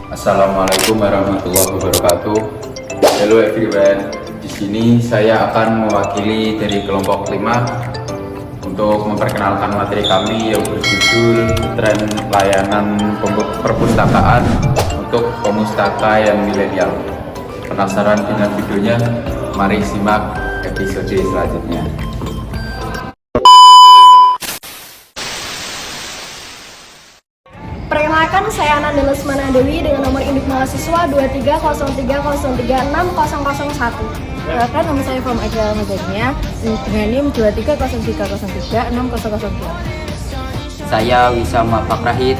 Assalamualaikum warahmatullahi wabarakatuh. Hello everyone. Di sini saya akan mewakili dari kelompok 5 untuk memperkenalkan materi kami yang berjudul Tren Layanan Perpustakaan untuk Pemustaka yang Milenial. Penasaran dengan videonya? Mari simak episode selanjutnya. Perkenalkan, saya Ananda Lesmana Dewi dengan nomor induk mahasiswa 23030360001. Perkenalkan, nama saya Fahmi Ajal Madania dengan NIM 23030360002. Saya Wisama Fakrahid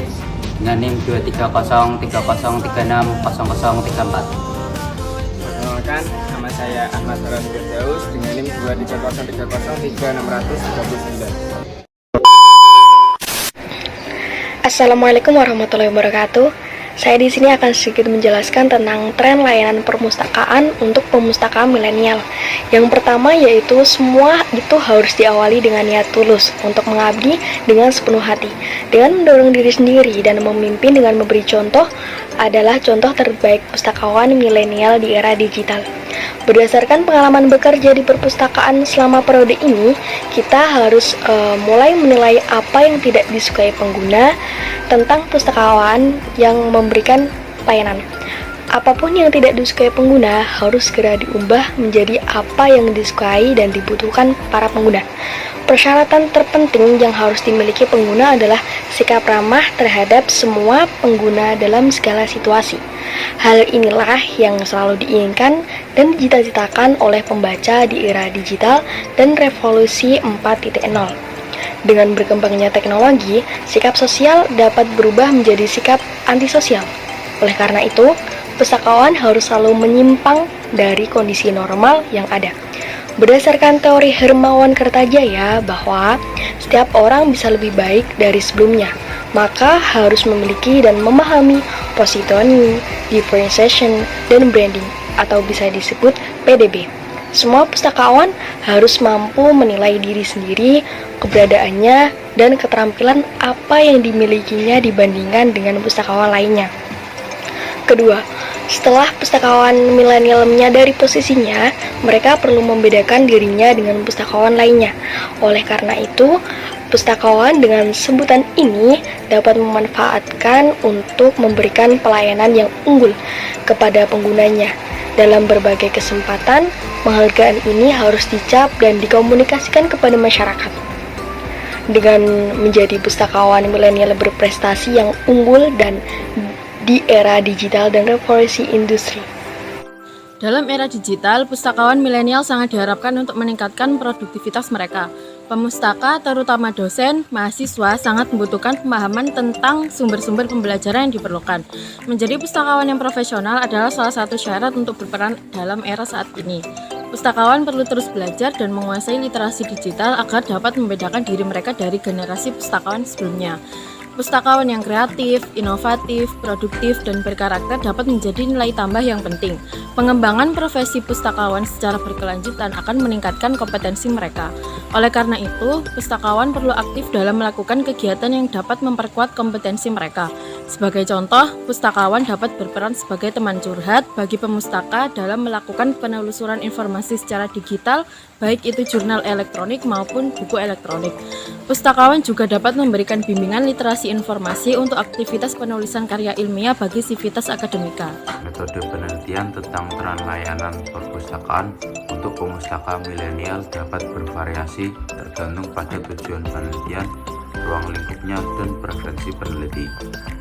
dengan NIM 23030360034. Perkenalkan, nama saya Ahmad Haran Firdaus dengan NIM 230303639. Assalamualaikum warahmatullahi wabarakatuh. Saya di sini akan sedikit menjelaskan tentang tren layanan perpustakaan untuk pemustaka milenial. Yang pertama yaitu semua itu harus diawali dengan niat tulus untuk mengabdi dengan sepenuh hati, dengan mendorong diri sendiri dan memimpin dengan memberi contoh adalah contoh terbaik pustakawan milenial di era digital. Berdasarkan pengalaman bekerja di perpustakaan selama periode ini, kita harus mulai menilai apa yang tidak disukai pengguna tentang pustakawan yang memberikan layanan. Apapun yang tidak disukai pengguna harus segera diubah menjadi apa yang disukai dan dibutuhkan para pengguna. Persyaratan terpenting yang harus dimiliki pengguna adalah sikap ramah terhadap semua pengguna dalam segala situasi. Hal inilah yang selalu diinginkan dan dicita-citakan oleh pembaca di era digital dan revolusi 4.0. Dengan berkembangnya teknologi, sikap sosial dapat berubah menjadi sikap antisosial. Oleh karena itu, pustakawan harus selalu menyimpang dari kondisi normal yang ada. Berdasarkan teori Hermawan Kertajaya bahwa setiap orang bisa lebih baik dari sebelumnya, maka harus memiliki dan memahami positioning, differentiation, dan branding, atau bisa disebut PDB. Semua pustakawan harus mampu menilai diri sendiri, keberadaannya, dan keterampilan apa yang dimilikinya dibandingkan dengan pustakawan lainnya. Kedua, setelah pustakawan milenial menyadari posisinya, mereka perlu membedakan dirinya dengan pustakawan lainnya. Oleh karena itu, pustakawan dengan sebutan ini dapat memanfaatkan untuk memberikan pelayanan yang unggul kepada penggunanya. Dalam berbagai kesempatan, penghargaan ini harus dicap dan dikomunikasikan kepada masyarakat. Dengan menjadi pustakawan milenial berprestasi yang unggul dan di era digital dan revolusi industri. Dalam era digital, pustakawan milenial sangat diharapkan untuk meningkatkan produktivitas mereka. Pemustaka, terutama dosen, mahasiswa, sangat membutuhkan pemahaman tentang sumber-sumber pembelajaran yang diperlukan. Menjadi pustakawan yang profesional adalah salah satu syarat untuk berperan dalam era saat ini. Pustakawan perlu terus belajar dan menguasai literasi digital agar dapat membedakan diri mereka dari generasi pustakawan sebelumnya. Pustakawan yang kreatif, inovatif, produktif, dan berkarakter dapat menjadi nilai tambah yang penting. Pengembangan profesi pustakawan secara berkelanjutan akan meningkatkan kompetensi mereka. Oleh karena itu, pustakawan perlu aktif dalam melakukan kegiatan yang dapat memperkuat kompetensi mereka. Sebagai contoh, pustakawan dapat berperan sebagai teman curhat bagi pemustaka dalam melakukan penelusuran informasi secara digital, baik itu jurnal elektronik maupun buku elektronik. Pustakawan juga dapat memberikan bimbingan literasi informasi untuk aktivitas penulisan karya ilmiah bagi sivitas akademika. Metode penelitian tentang tren layanan perpustakaan untuk pemustaka milenial dapat bervariasi tergantung pada tujuan penelitian, ruang lingkupnya, dan preferensi peneliti.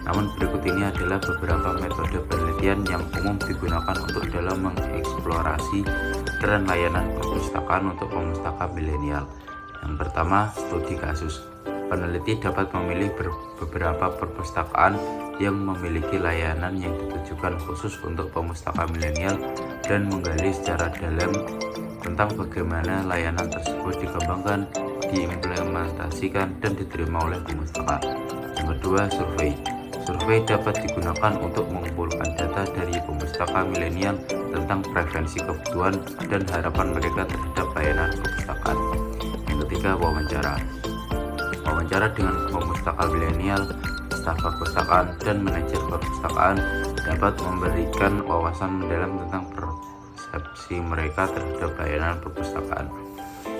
Namun berikut ini adalah beberapa metode penelitian yang umum digunakan untuk dalam mengeksplorasi tren layanan perpustakaan untuk pemustaka milenial. Yang pertama, studi kasus. Peneliti dapat memilih beberapa perpustakaan yang memiliki layanan yang ditujukan khusus untuk pemustaka milenial dan menggali secara dalam tentang bagaimana layanan tersebut dikembangkan, diimplementasikan, dan diterima oleh pemustaka. Yang kedua, survei. Survei dapat digunakan untuk mengumpulkan data dari pemustaka milenial tentang preferensi kebutuhan dan harapan mereka terhadap layanan perpustakaan. Yang ketiga, wawancara. Wawancara dengan pemustaka milenial, staf perpustakaan, dan manajer perpustakaan dapat memberikan wawasan mendalam tentang persepsi mereka terhadap layanan perpustakaan.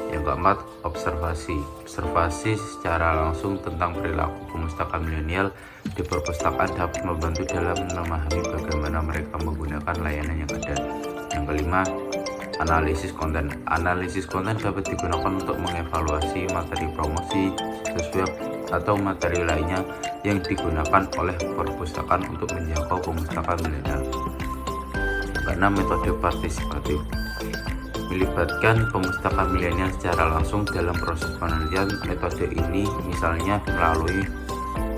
Yang keempat, observasi. Observasi secara langsung tentang perilaku pemustaka milenial di perpustakaan dapat membantu dalam memahami bagaimana mereka menggunakan layanan yang ada. Yang kelima, analisis konten. Analisis konten dapat digunakan untuk mengevaluasi materi promosi, situs web, atau materi lainnya yang digunakan oleh perpustakaan untuk menjangkau pemustaka milenial. Karena metode partisipatif melibatkan pemustaka milenial secara langsung dalam proses penelitian. Metode ini misalnya melalui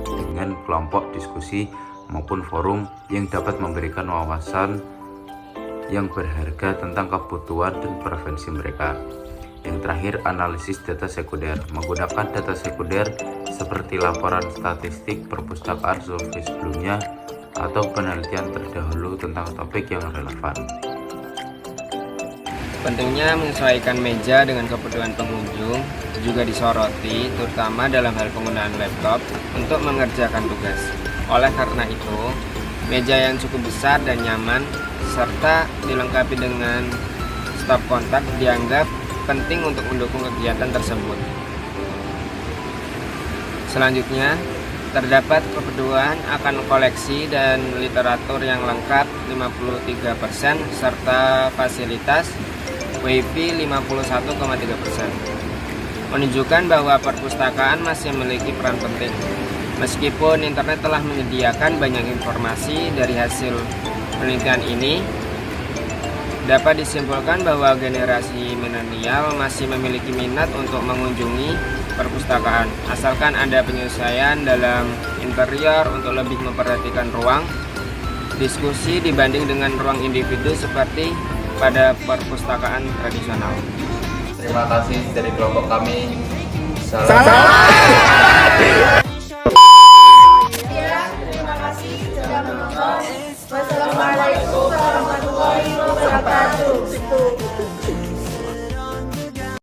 dengan kelompok diskusi maupun forum yang dapat memberikan wawasan yang berharga tentang kebutuhan dan preferensi mereka. Yang terakhir, analisis data sekunder. Menggunakan data sekunder seperti laporan statistik perpustakaan, survei sebelumnya, atau penelitian terdahulu tentang topik yang relevan. Pentingnya menyesuaikan meja dengan kebutuhan pengunjung juga disoroti, terutama dalam hal penggunaan laptop untuk mengerjakan tugas. Oleh karena itu, meja yang cukup besar dan nyaman serta dilengkapi dengan stop kontak dianggap penting untuk mendukung kegiatan tersebut. Selanjutnya, terdapat kebutuhan akan koleksi dan literatur yang lengkap 53% serta fasilitas WiFi 51,3%. Menunjukkan bahwa perpustakaan masih memiliki peran penting. Meskipun internet telah menyediakan banyak informasi, dari hasil penelitian ini dapat disimpulkan bahwa generasi milenial masih memiliki minat untuk mengunjungi perpustakaan, asalkan ada penyesuaian dalam interior untuk lebih memperhatikan ruang diskusi dibanding dengan ruang individu seperti pada perpustakaan tradisional. Terima kasih dari kelompok kami. Salam.